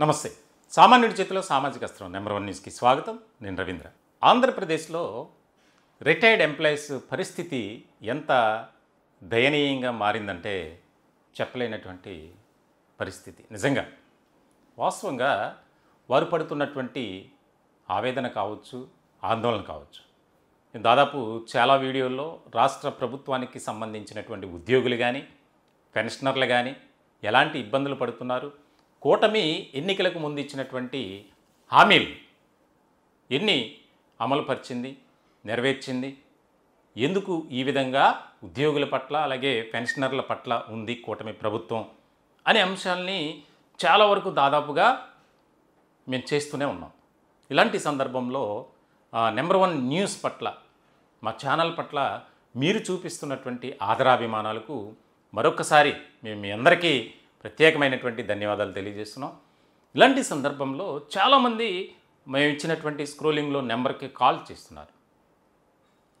నమస్తే. సామాన్యుడి చేతిలో సామాజిక అస్త్రం నెంబర్ 1 న్యూస్కి స్వాగతం. నేను రవీంద్ర. ఆంధ్రప్రదేశ్లో రిటైర్డ్ ఎంప్లాయీస్ పరిస్థితి ఎంత దయనీయంగా మారిందంటే చెప్పలేనటువంటి పరిస్థితి. నిజంగా వాస్తవంగా వారు పడుతున్నటువంటి ఆవేదన కావచ్చు, ఆందోళన కావచ్చు. నేను దాదాపు చాలా వీడియోల్లో రాష్ట్ర ప్రభుత్వానికి సంబంధించినటువంటి ఉద్యోగులు కానీ, పెన్షనర్లు కానీ ఎలాంటి ఇబ్బందులు పడుతున్నారు, కూటమి ఎన్నికలకు ముందు ఇచ్చినటువంటి హామీలు ఎన్ని అమలుపరిచింది, నెరవేర్చింది, ఎందుకు ఈ విధంగా ఉద్యోగుల పట్ల అలాగే పెన్షనర్ల పట్ల ఉంది కూటమి ప్రభుత్వం అనే అంశాలని చాలా వరకు దాదాపుగా మేము చేస్తూనే ఉన్నాం. ఇలాంటి సందర్భంలో నెంబర్ 1 న్యూస్ పట్ల, మా ఛానల్ పట్ల మీరు చూపిస్తున్నటువంటి ఆదరాభిమానాలకు మరొకసారి మేము మీ అందరికీ ప్రత్యేకమైనటువంటి ధన్యవాదాలు తెలియజేస్తున్నాం. ఇలాంటి సందర్భంలో చాలామంది మేము ఇచ్చినటువంటి స్క్రోలింగ్లో నెంబర్కి కాల్ చేస్తున్నారు.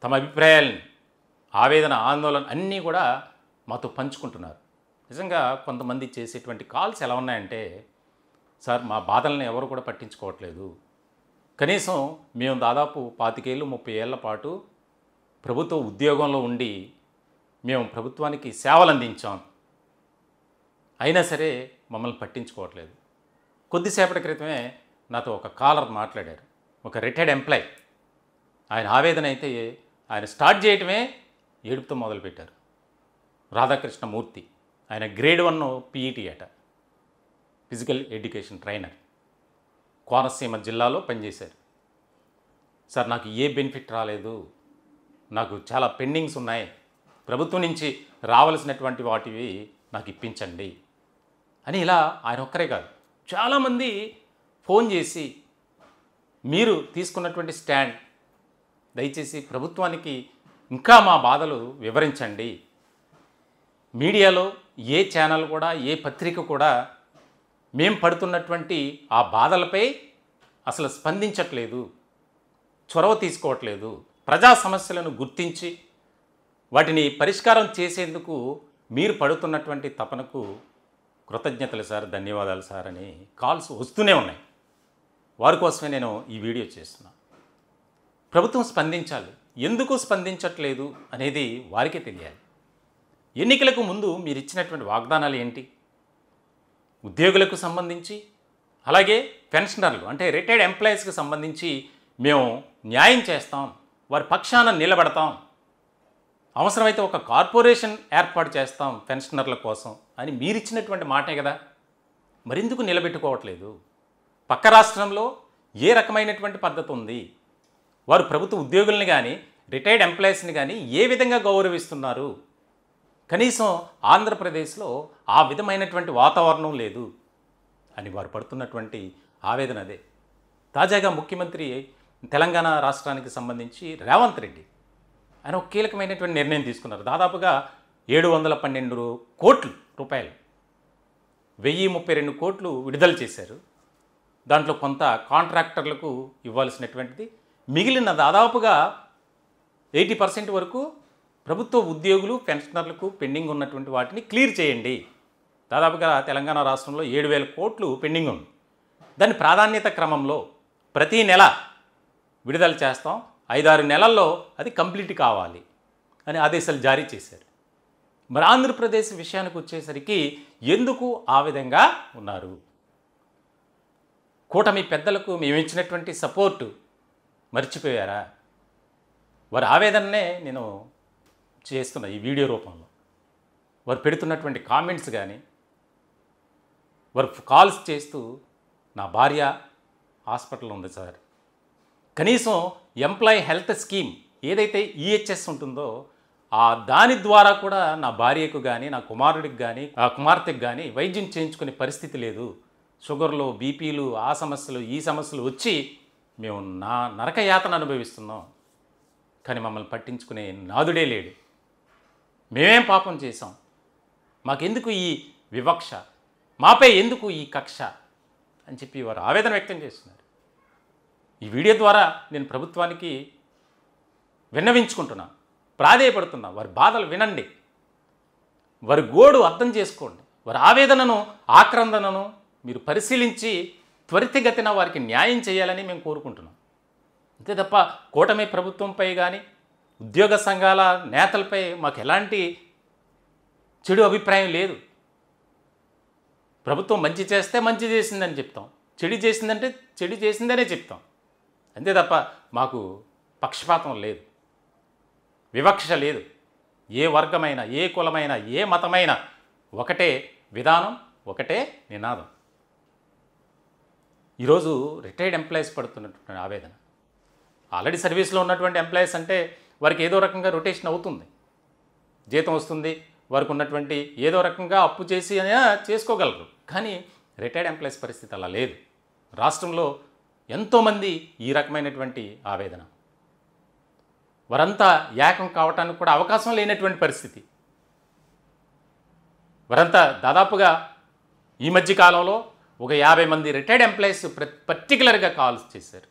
తమ అభిప్రాయాలని, ఆవేదన, ఆందోళన అన్నీ కూడా మాతో పంచుకుంటున్నారు. నిజంగా కొంతమంది చేసేటువంటి కాల్స్ ఎలా ఉన్నాయంటే, సార్ మా బాధల్ని ఎవరు కూడా పట్టించుకోవట్లేదు, కనీసం మేము దాదాపు 25 ఏళ్ళు 30 ఏళ్ల పాటు ప్రభుత్వ ఉద్యోగంలో ఉండి మేము ప్రభుత్వానికి సేవలు అందించాం, అయినా సరే మమ్మల్ని పట్టించుకోవట్లేదు. కొద్దిసేపటి క్రితమే నాతో ఒక కాలర్ మాట్లాడారు, ఒక రిటైర్డ్ ఎంప్లాయ్. ఆయన ఆవేదన అయితే ఆయన స్టార్ట్ చేయటమే ఏడుపుతో మొదలుపెట్టారు. రాధాకృష్ణమూర్తి, ఆయన గ్రేడ్ 1 పీఈటీ అట, ఫిజికల్ ఎడ్యుకేషన్ ట్రైనర్, కోనసీమ జిల్లాలో పనిచేశారు. సార్ నాకు ఏ బెనిఫిట్ రాలేదు, నాకు చాలా పెండింగ్స్ ఉన్నాయి, ప్రభుత్వం నుంచి రావాల్సినటువంటి వాటివి నాకు ఇప్పించండి అని ఇలా ఆయన ఒక్కరే కాదు చాలామంది ఫోన్ చేసి మీరు తీసుకున్నటువంటి స్టాండ్ దయచేసి ప్రభుత్వానికి ఇంకా మా బాధలు వివరించండి, మీడియాలో ఏ ఛానల్ కూడా, ఏ పత్రిక కూడా మేం పడుతున్నటువంటి ఆ బాధలపై అసలు స్పందించట్లేదు, చొరవ తీసుకోవట్లేదు, ప్రజా సమస్యలను గుర్తించి వాటిని పరిష్కారం చేసేందుకు మీరు పడుతున్నటువంటి తపనకు కృతజ్ఞతలు సార్, ధన్యవాదాలు సార్ అని కాల్స్ వస్తూనే ఉన్నాయి. వారి కోసమే నేను ఈ వీడియో చేస్తున్నా. ప్రభుత్వం స్పందించాలి, ఎందుకు స్పందించట్లేదు అనేది వారికే తెలియాలి. ఎన్నికలకు ముందు మీరు ఇచ్చినటువంటి వాగ్దానాలు ఏంటి? ఉద్యోగులకు సంబంధించి అలాగే పెన్షనర్లు అంటే రిటైర్డ్ ఎంప్లాయీస్కి సంబంధించి మేము న్యాయం చేస్తాం, వారి పక్షాన నిలబడతాం, అవసరమైతే ఒక కార్పొరేషన్ ఏర్పాటు చేస్తాం పెన్షనర్ల కోసం అని మీరిచ్చినటువంటి మాటే కదా. మరెందుకు నిలబెట్టుకోవట్లేదు? పక్క రాష్ట్రంలో ఏ రకమైనటువంటి పద్ధతి ఉంది? వారు ప్రభుత్వ ఉద్యోగుల్ని కానీ, రిటైర్డ్ ఎంప్లాయీస్ని కానీ ఏ విధంగా గౌరవిస్తున్నారు? కనీసం ఆంధ్రప్రదేశ్లో ఆ విధమైనటువంటి వాతావరణం లేదు అని వారు పడుతున్నటువంటి ఆవేదన అదే. తాజాగా ముఖ్యమంత్రి తెలంగాణ రాష్ట్రానికి సంబంధించి రేవంత్ రెడ్డి ఆయన ఒక కీలకమైనటువంటి నిర్ణయం తీసుకున్నారు. దాదాపుగా 712 కోట్ల రూపాయలు, 1032 కోట్లు విడుదల చేశారు. దాంట్లో కొంత కాంట్రాక్టర్లకు ఇవ్వాల్సినటువంటిది, మిగిలిన దాదాపుగా 80% వరకు ప్రభుత్వ ఉద్యోగులు, పెన్షనర్లకు పెండింగ్ ఉన్నటువంటి వాటిని క్లియర్ చేయండి. దాదాపుగా తెలంగాణ రాష్ట్రంలో 7,000 కోట్లు పెండింగ్ ఉంది. దాని ప్రాధాన్యత క్రమంలో ప్రతీ నెల విడుదల చేస్తాం, 5-6 నెలల్లో అది కంప్లీట్ కావాలి అని ఆదేశాలు జారీ చేశారు. మరి ఆంధ్రప్రదేశ్ విషయానికి వచ్చేసరికి ఎందుకు ఆ విధంగా ఉన్నారు? కూటమి పెద్దలకు మేము ఇచ్చినటువంటి సపోర్టు మర్చిపోయారా? వారి ఆవేదననే నేను చేస్తున్నా ఈ వీడియో రూపంలో. వారు పెడుతున్నటువంటి కామెంట్స్ కానీ, వారు కాల్స్ చేస్తూ నా భార్య హాస్పిటల్లో ఉంది సార్, కనీసం ఎంప్లాయీ హెల్త్ స్కీమ్ ఏదైతే ఈహెచ్ఎస్ ఉంటుందో దాని ద్వారా కూడా నా భార్యకు కానీ, నా కుమారుడికి కానీ, ఆ కుమార్తెకు కానీ వైద్యం చేయించుకునే పరిస్థితి లేదు, షుగర్లు, బీపీలు, ఆ సమస్యలు, ఈ సమస్యలు వచ్చి మేము నరక యాతన అనుభవిస్తున్నాం, కానీ మమ్మల్ని పట్టించుకునే నాదుడే లేడు, మేమేం పాపం చేశాం, మాకెందుకు ఈ వివక్ష, మాపై ఎందుకు ఈ కక్ష అని చెప్పి వారు ఆవేదన వ్యక్తం చేస్తున్నారు. ఈ వీడియో ద్వారా నేను ప్రభుత్వానికి విన్నవించుకుంటున్నా, ప్రాధేయపడుతున్నా, వారి బాధలు వినండి, వారి గోడు అర్థం చేసుకోండి, వారి ఆవేదనను, ఆక్రందనను మీరు పరిశీలించి త్వరితగతిన వారికి న్యాయం చేయాలని మేము కోరుకుంటున్నాం. అంతే తప్ప కూటమి ప్రభుత్వంపై కానీ ఉద్యోగ సంఘాల నేతలపై మాకు ఎలాంటి చెడు అభిప్రాయం లేదు. ప్రభుత్వం మంచి చేస్తే మంచి చేసిందని చెప్తాం, చెడు చేసిందంటే చెడు చేసిందనే చెప్తాం. అంతే తప్ప మాకు పక్షపాతం లేదు, వివక్ష లేదు. ఏ వర్గమైనా, ఏ కులమైనా, ఏ మతమైనా ఒకటే విధానం, ఒకటే నినాదం. ఈరోజు రిటైర్డ్ ఎంప్లాయీస్ పడుతున్నటువంటి ఆవేదన, ఆల్రెడీ సర్వీస్లో ఉన్నటువంటి ఎంప్లాయీస్ అంటే వారికి ఏదో రకంగా రొటేషన్ అవుతుంది, జీతం వస్తుంది, వారికి ఉన్నటువంటి ఏదో రకంగా అప్పు చేసి అయినా చేసుకోగలరు. కానీ రిటైర్డ్ ఎంప్లాయీస్ పరిస్థితి అలా లేదు. రాష్ట్రంలో ఎంతోమంది ఈ రకమైనటువంటి ఆవేదన, వారంతా ఏకం కావటానికి కూడా అవకాశం లేనటువంటి పరిస్థితి. వారంతా దాదాపుగా ఈ మధ్య కాలంలో ఒక 50 మంది రిటైర్డ్ ఎంప్లాయీస్ పర్టికులర్గా కాల్స్ చేశారు,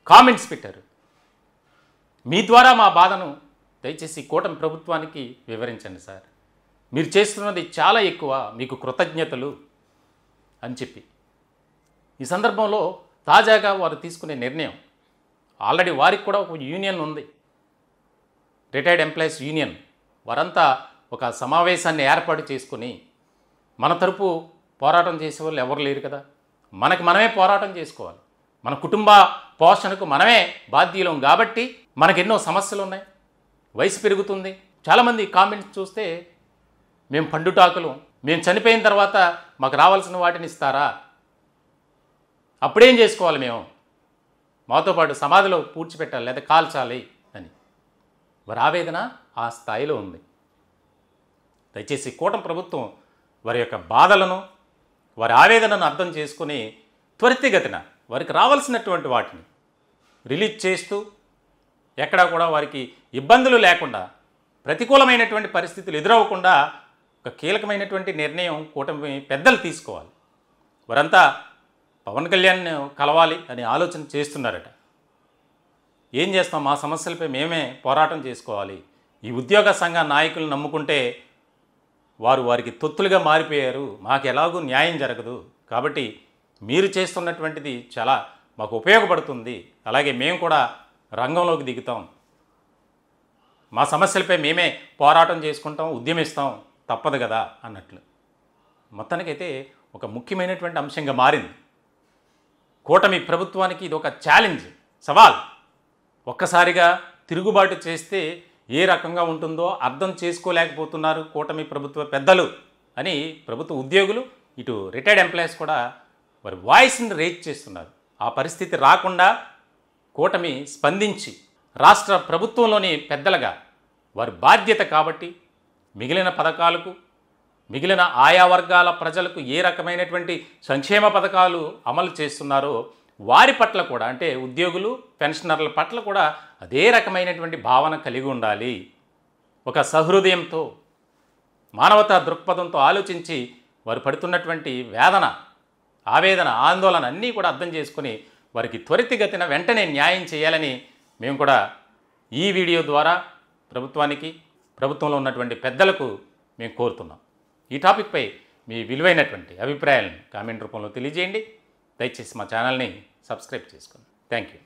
కామెంట్స్ పెట్టారు. మీ ద్వారా మా బాధను దయచేసి కూటమి ప్రభుత్వానికి వివరించండి సార్, మీరు చేస్తున్నది చాలా ఎక్కువ, మీకు కృతజ్ఞతలు అని చెప్పి. ఈ సందర్భంలో తాజాగా వారు తీసుకునే నిర్ణయం, ఆల్రెడీ వారికి కూడా ఒక యూనియన్ ఉంది, రిటైర్డ్ ఎంప్లాయీస్ యూనియన్. వారంతా ఒక సమావేశాన్ని ఏర్పాటు చేసుకొని, మన తరపు పోరాటం చేసే వాళ్ళు ఎవరు లేరు కదా, మనకు మనమే పోరాటం చేసుకోవాలి, మన కుటుంబ పోషణకు మనమే బాధ్యులం కాబట్టి మనకు ఎన్నో సమస్యలు ఉన్నాయి, వయసు పెరుగుతుంది. చాలామంది కామెంట్స్ చూస్తే మేము పండుటాకులు, మేము చనిపోయిన తర్వాత మాకు రావాల్సిన వాటిని ఇస్తారా, అప్పుడేం చేసుకోవాలి, మేము మాతో పాటు సమాధిలో పూడ్చిపెట్టాలి లేదా కాల్చాలి అని వారి ఆవేదన ఆ స్థాయిలో ఉంది. దయచేసి కూటమి ప్రభుత్వం వారి యొక్క బాధలను, వారి ఆవేదనను అర్థం చేసుకుని త్వరితగతిన వారికి రావాల్సినటువంటి వాటిని రిలీజ్ చేస్తూ, ఎక్కడా కూడా వారికి ఇబ్బందులు లేకుండా, ప్రతికూలమైనటువంటి పరిస్థితులు ఎదురవ్వకుండా ఒక కీలకమైనటువంటి నిర్ణయం కూటమి పెద్దలు తీసుకోవాలి. వారంతా పవన్ కళ్యాణ్ కలవాలి అని ఆలోచన చేస్తున్నారట. ఏం చేస్తాం, మా సమస్యలపై మేమే పోరాటం చేసుకోవాలి. ఈ ఉద్యోగ సంఘ నాయకులను నమ్ముకుంటే వారికి తొత్తులుగా మారిపోయారు, మాకు ఎలాగూ న్యాయం జరగదు, కాబట్టి మీరు చేస్తున్నటువంటిది చాలా మాకు ఉపయోగపడుతుంది, అలాగే మేము కూడా రంగంలోకి దిగుతాం, మా సమస్యలపై మేమే పోరాటం చేసుకుంటాం, ఉద్యమిస్తాం, తప్పదు కదా అన్నట్లు. మొత్తానికైతే ఒక ముఖ్యమైనటువంటి అంశంగా మారింది. కూటమి ప్రభుత్వానికి ఇది ఒక ఛాలెంజ్, సవాల్. ఒక్కసారిగా తిరుగుబాటు చేస్తే ఏ రకంగా ఉంటుందో అర్థం చేసుకోలేకపోతున్నారు కూటమి ప్రభుత్వ పెద్దలు అని ప్రభుత్వ ఉద్యోగులు, ఇటు రిటైర్డ్ ఎంప్లాయీస్ కూడా వారి వాయిస్ని రేజ్ చేస్తున్నారు. ఆ పరిస్థితి రాకుండా కూటమి స్పందించి రాష్ట్ర ప్రభుత్వంలోని పెద్దలుగా వారి బాధ్యత కాబట్టి మిగిలిన పథకాలకు, మిగిలిన ఆయా వర్గాల ప్రజలకు ఏ రకమైనటువంటి సంక్షేమ పథకాలు అమలు చేస్తున్నారో వారి పట్ల కూడా, అంటే ఉద్యోగులు, పెన్షనర్ల పట్ల కూడా అదే రకమైనటువంటి భావన కలిగి ఉండాలి. ఒక సహృదయంతో, మానవతా దృక్పథంతో ఆలోచించి వారు పడుతున్నటువంటి వేదన, ఆవేదన, ఆందోళన అన్నీ కూడా అర్థం చేసుకుని వారికి త్వరితగతిన వెంటనే న్యాయం చేయాలని మేము కూడా ఈ వీడియో ద్వారా ప్రభుత్వానికి, ప్రభుత్వంలో ఉన్నటువంటి పెద్దలకు మేము కోరుతున్నాం. ఈ టాపిక్పై మీ విలువైనటువంటి అభిప్రాయాలను కామెంట్ రూపంలో తెలియజేయండి. దయచేసి మా ఛానల్ని సబ్స్క్రైబ్ చేసుకోండి. Thank you.